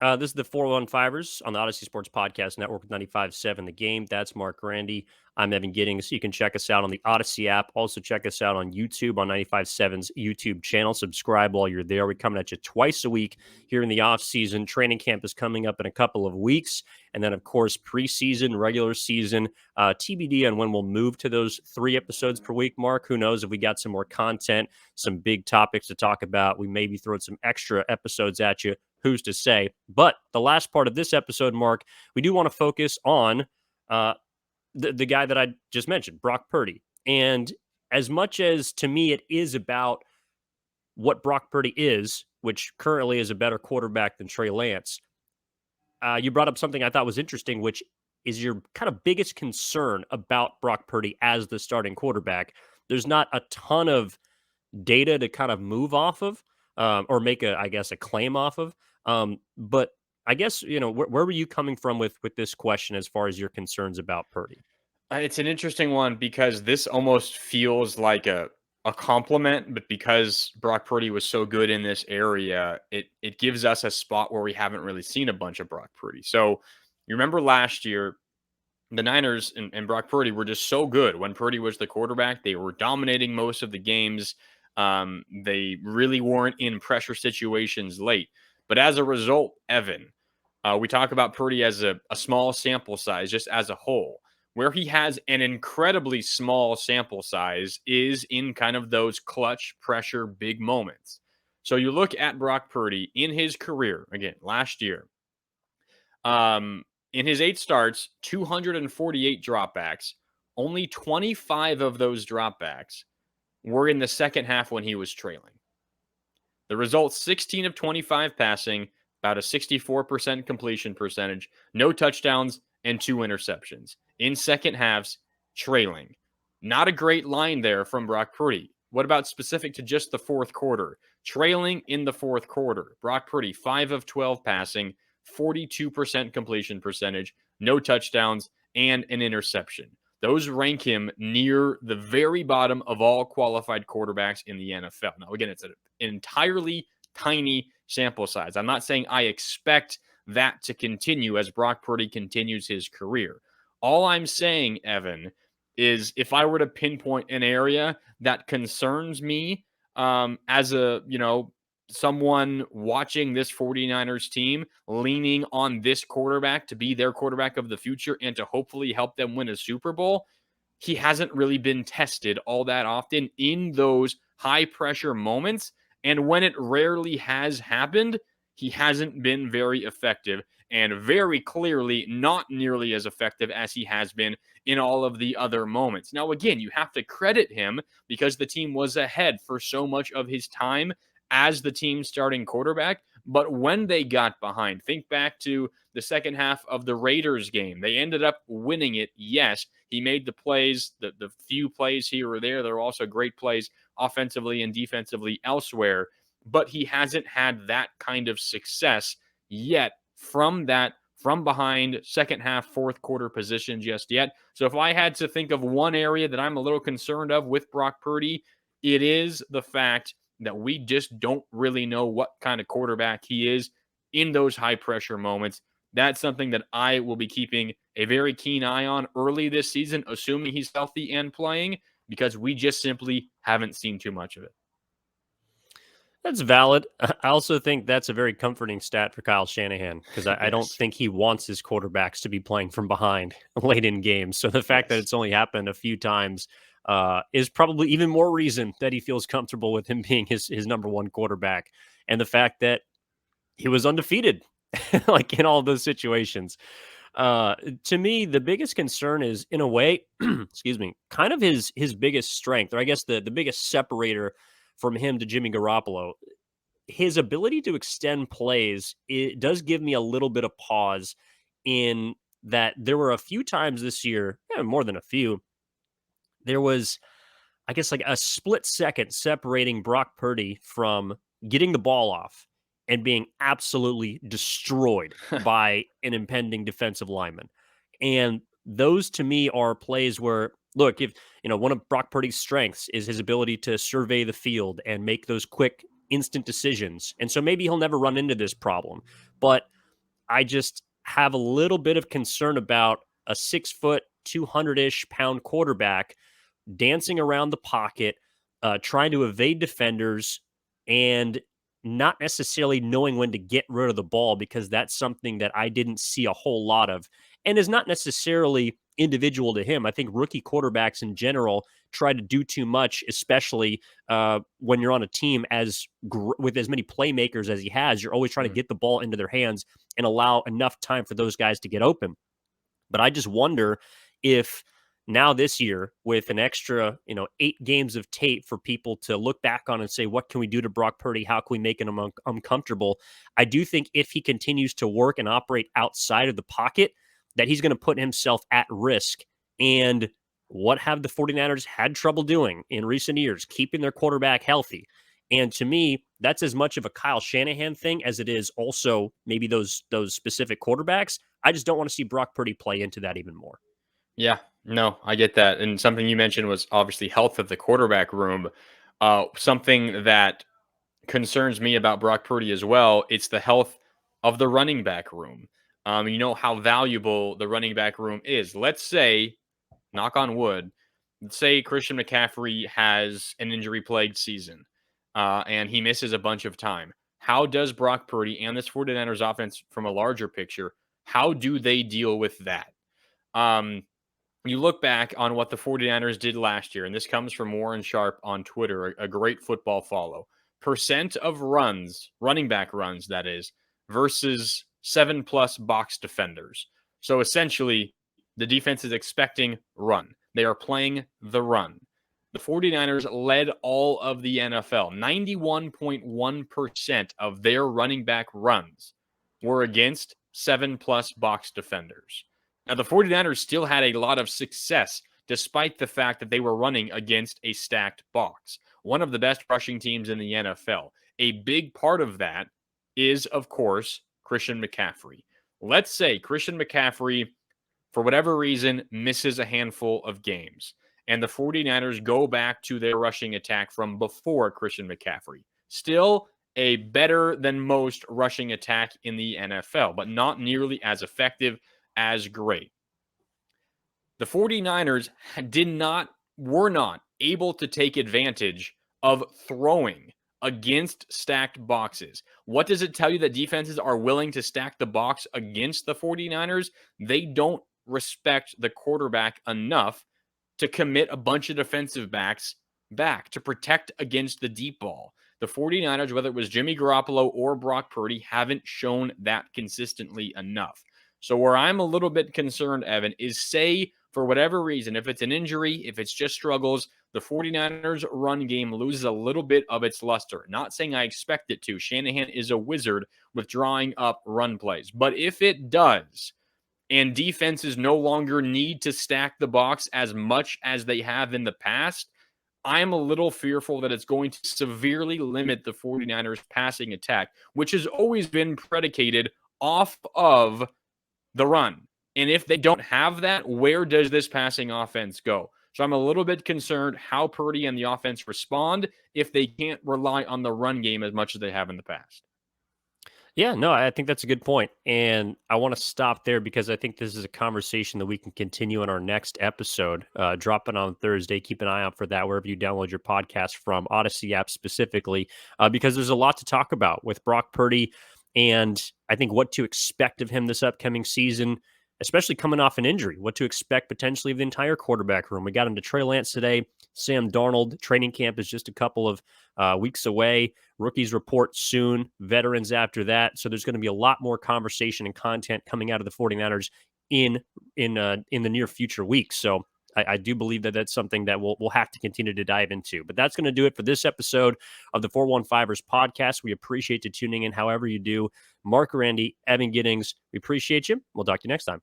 This is the 415ers on the Odyssey Sports Podcast Network with 95.7 The Game. That's Marc Grandi. I'm Evan Giddings. You can check us out on the Odyssey app. Also, check us out on YouTube on 95.7's YouTube channel. Subscribe while you're there. We're coming at you twice a week here in the off-season. Training camp is coming up in a couple of weeks. And then, of course, preseason, regular season, TBD on when we'll move to those 3 episodes per week, Mark. Who knows if we got some more content, some big topics to talk about. We maybe throw some extra episodes at you. Who's to say? But the last part of this episode, Mark, we do want to focus on the guy that I just mentioned, Brock Purdy. And as much as to me it is about what Brock Purdy is, which currently is a better quarterback than Trey Lance, you brought up something I thought was interesting, which is your kind of biggest concern about Brock Purdy as the starting quarterback. There's not a ton of data to kind of move off of or make a claim off of. But I guess, where were you coming from with this question as far as your concerns about Purdy? It's an interesting one because this almost feels like a compliment, but because Brock Purdy was so good in this area, it gives us a spot where we haven't really seen a bunch of Brock Purdy. So you remember last year, the Niners and Brock Purdy were just so good when Purdy was the quarterback. They were dominating most of the games. They really weren't in pressure situations late. But as a result, Evan, we talk about Purdy as a small sample size, just as a whole. Where he has an incredibly small sample size is in kind of those clutch pressure big moments. So you look at Brock Purdy in his career, again, last year, in his 8 starts, 248 dropbacks, only 25 of those dropbacks were in the second half when he was trailing. The results, 16 of 25 passing, about a 64% completion percentage, no touchdowns, and 2 interceptions. In second halves, trailing. Not a great line there from Brock Purdy. What about specific to just the fourth quarter? Trailing in the fourth quarter. Brock Purdy, 5 of 12 passing, 42% completion percentage, no touchdowns, and an interception. Those rank him near the very bottom of all qualified quarterbacks in the NFL. Now, again, it's an entirely tiny sample size. I'm not saying I expect that to continue as Brock Purdy continues his career. All I'm saying, Evan, is if I were to pinpoint an area that concerns me as someone watching this 49ers team, leaning on this quarterback to be their quarterback of the future and to hopefully help them win a Super Bowl, he hasn't really been tested all that often in those high pressure moments. And when it rarely has happened, he hasn't been very effective, and very clearly not nearly as effective as he has been in all of the other moments. Now, again, you have to credit him because the team was ahead for so much of his time as the team's starting quarterback. But when they got behind, think back to the second half of the Raiders game. They ended up winning it. Yes, he made the plays, the few plays here or there. There were also great plays offensively and defensively elsewhere, but he hasn't had that kind of success yet from behind second half, fourth quarter position just yet. So if I had to think of one area that I'm a little concerned of with Brock Purdy, it is the fact that we just don't really know what kind of quarterback he is in those high pressure moments. That's something that I will be keeping a very keen eye on early this season, assuming he's healthy and playing, because we just simply haven't seen too much of it. That's valid. I also think that's a very comforting stat for Kyle Shanahan because I don't Yes. think he wants his quarterbacks to be playing from behind late in games. So the fact that Yes. it's only happened a few times is probably even more reason that he feels comfortable with him being his number one quarterback. And the fact that he was undefeated, like in all of those situations. To me, the biggest concern is, in a way, excuse me, kind of his biggest strength, or I guess the biggest separator from him to Jimmy Garoppolo. His ability to extend plays, it does give me a little bit of pause in that there were a few times this year, more than a few, there was, I guess, like a split second separating Brock Purdy from getting the ball off and being absolutely destroyed by an impending defensive lineman. And those to me are plays where, look, if one of Brock Purdy's strengths is his ability to survey the field and make those quick, instant decisions. And so maybe he'll never run into this problem. But I just have a little bit of concern about a 6 foot, 200-ish pound quarterback dancing around the pocket, trying to evade defenders, and not necessarily knowing when to get rid of the ball, because that's something that I didn't see a whole lot of and is not necessarily individual to him. I think rookie quarterbacks in general try to do too much, especially when you're on a team with as many playmakers as he has. You're always trying to get the ball into their hands and allow enough time for those guys to get open. But I just wonder if now this year, with an extra, 8 games of tape for people to look back on and say, what can we do to Brock Purdy? How can we make him uncomfortable? I do think if he continues to work and operate outside of the pocket, that he's going to put himself at risk. And what have the 49ers had trouble doing in recent years? Keeping their quarterback healthy. And to me, that's as much of a Kyle Shanahan thing as it is also maybe those specific quarterbacks. I just don't want to see Brock Purdy play into that even more. Yeah, no, I get that. And something you mentioned was obviously health of the quarterback room. Something that concerns me about Brock Purdy as well, it's the health of the running back room. You know how valuable the running back room is. Let's say, knock on wood, let's say Christian McCaffrey has an injury-plagued season and he misses a bunch of time. How does Brock Purdy and this 49ers offense, from a larger picture, how do they deal with that? You look back on what the 49ers did last year, and this comes from Warren Sharp on Twitter, a great football follow. Percent of runs, running back runs, that is, versus 7+ box defenders. So essentially, the defense is expecting run. They are playing the run. The 49ers led all of the NFL. 91.1% of their running back runs were against 7+ box defenders. Now, the 49ers still had a lot of success despite the fact that they were running against a stacked box. One of the best rushing teams in the NFL. A big part of that is, of course, Christian McCaffrey. Let's say Christian McCaffrey, for whatever reason, misses a handful of games, and the 49ers go back to their rushing attack from before Christian McCaffrey. Still a better than most rushing attack in the NFL, but not nearly as effective, as great. The 49ers were not able to take advantage of throwing against stacked boxes. What does it tell you that defenses are willing to stack the box against the 49ers? They don't respect the quarterback enough to commit a bunch of defensive backs back to protect against the deep ball. The 49ers, whether it was Jimmy Garoppolo or Brock Purdy, haven't shown that consistently enough. So where I'm a little bit concerned, Evan, is say for whatever reason, if it's an injury, if it's just struggles, the 49ers run game loses a little bit of its luster. Not saying I expect it to. Shanahan is a wizard with drawing up run plays. But if it does, and defenses no longer need to stack the box as much as they have in the past, I'm a little fearful that it's going to severely limit the 49ers passing attack, which has always been predicated off of the run. And if they don't have that, where does this passing offense go? So I'm a little bit concerned how Purdy and the offense respond if they can't rely on the run game as much as they have in the past. Yeah, no, I think that's a good point. And I want to stop there because I think this is a conversation that we can continue in our next episode, dropping on Thursday. Keep an eye out for that wherever you download your podcast from, Odyssey app specifically, because there's a lot to talk about with Brock Purdy and I think what to expect of him this upcoming season, especially coming off an injury, what to expect potentially of the entire quarterback room. We got into Trey Lance today, Sam Darnold. Training camp is just a couple of weeks away. Rookies report soon, veterans after that. So there's going to be a lot more conversation and content coming out of the 49ers in the near future weeks. So I do believe that that's something that we'll have to continue to dive into. But that's going to do it for this episode of the 415ers podcast. We appreciate you tuning in however you do. Marc Grandi, Evan Giddings, we appreciate you. We'll talk to you next time.